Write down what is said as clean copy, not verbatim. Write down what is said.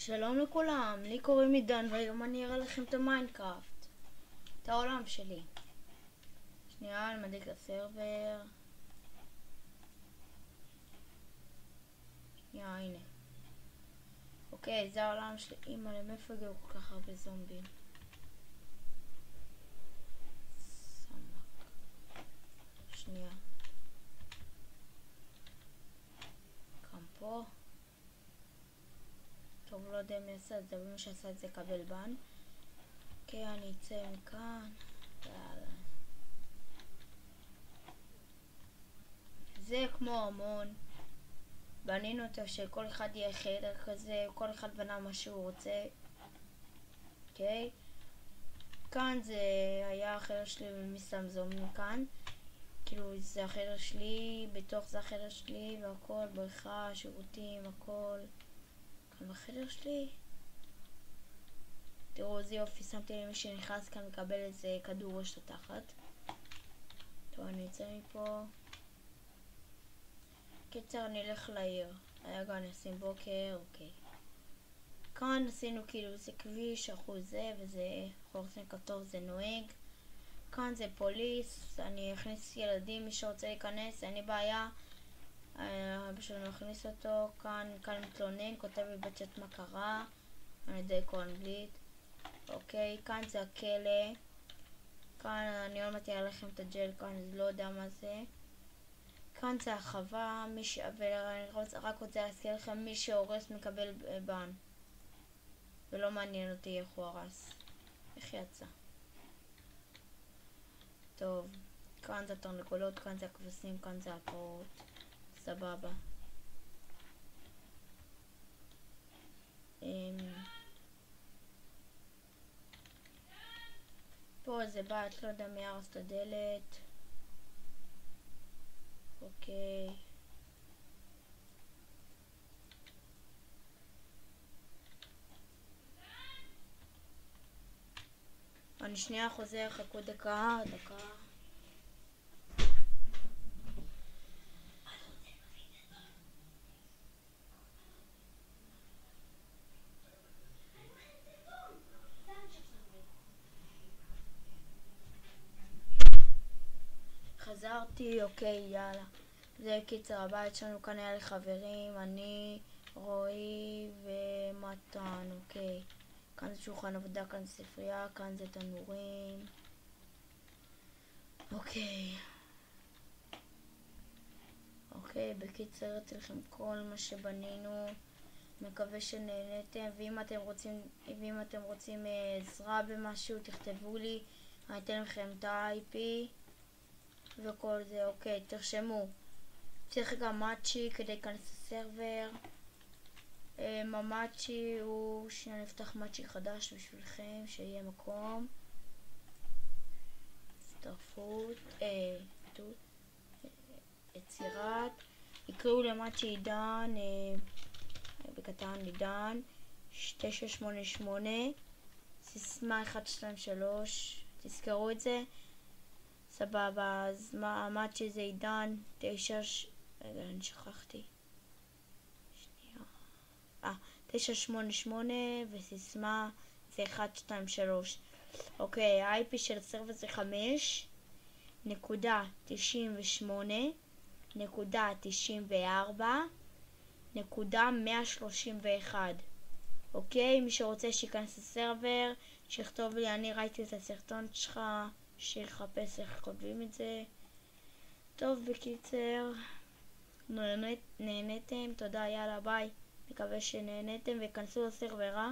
שלום לכולם, לי קוראים עידן והיום אני אראה לכם את המיינקראפט, את העולם שלי. שנייה, אני מדליק לסרבר. שנייה, הנה. אוקיי, זה העולם שלי. אמא, מאיפה הגיעו כל כך הרבה זומבים? סמק. שנייה. גם פה. טוב, לא יודע מי עשה את זה, אבל מי שעשה את זה קבל בן. אוקיי, אני אצא מכאן. יאללה. זה כמו המון. בנינו אותו שכל אחד יהיה חדר כזה, כל אחד בנה מה שהוא רוצה. אוקיי? כאן זה היה החדר שלי ומסתם זומבים כאן. כאילו זה החדר שלי, בתוך זה החדר שלי והכל, בריכה, שירותים, הכל. כאן בחדר שלי. תראו איזה יופי, שמתי למי שנכנס כאן מקבל איזה כדור ראש לתחת. טוב, אני אצא מפה. קיצר, אני אלך לעיר. רגע, נשים בוקר, אוקיי. כאן עשינו כאילו זה כביש, אחוז זה וזה, חורצים כתוב זה נוהג. כאן זה פוליס, אני אכניס ילדים, מי שרוצה להיכנס, אין לי בעיה. אבא שלנו הכניס אותו, כאן מתלונן, כותב לי בצ'אט מה קרה. אני די כל אנגלית. אוקיי, כאן זה הכלא. כאן אני עוד מעט אראה לכם את הג'ל, כאן אני לא יודע מה זה. כאן זה החווה, ואני רק רוצה להזכיר לכם, מי שהורס מקבל בן. ולא מעניין אותי איך הוא הרס. איך יצא? טוב, כאן זה התרנגולות, כאן זה הכבשים, כאן זה הפרות. סבבה. פה זה בת, לא יודע מי הרס את הדלת. אוקיי. אני שנייה חוזר, חכו דקה. חזרתי, אוקיי, יאללה. זה קיצר הבית שלנו, כאן היה לי חברים, אני, רועי ומתן, אוקיי. כאן זה שולחן עבודה, כאן זה ספרייה, כאן זה תנורים. אוקיי. אוקיי, בקיצר הראיתי לכם כל מה שבנינו. מקווה שנהנתם, ואם אתם רוצים עזרה במשהו, תכתבו לי. אני אתן לכם את ה-IP וכל זה. אוקיי, תרשמו. צריך גם מאצ'י כדי להיכנס לסרבר. ממאצ'י הוא, שנייה נפתח מאצ'י חדש בשבילכם, שיהיה מקום. הצטרפות, יצירת, יקראו למאצ'י עידן, בקטן עידן 988, סיסמה 123, תזכרו את זה. סבבה, אז המאצ'י זה עידן 9, רגע, אני שכחתי. 988 וסיסמה זה 123. אוקיי, ה-IP של הסרבר זה 5.98.94.131. אוקיי, מי שרוצה שיכנס לסרבר, שיכתוב לי, אני ראיתי את הסרטון שלך, שיחפש איך כותבים את זה. טוב, בקיצר, נהנתם, תודה, יאללה, ביי. מקווה שנהנתם וכנסו לסרבר,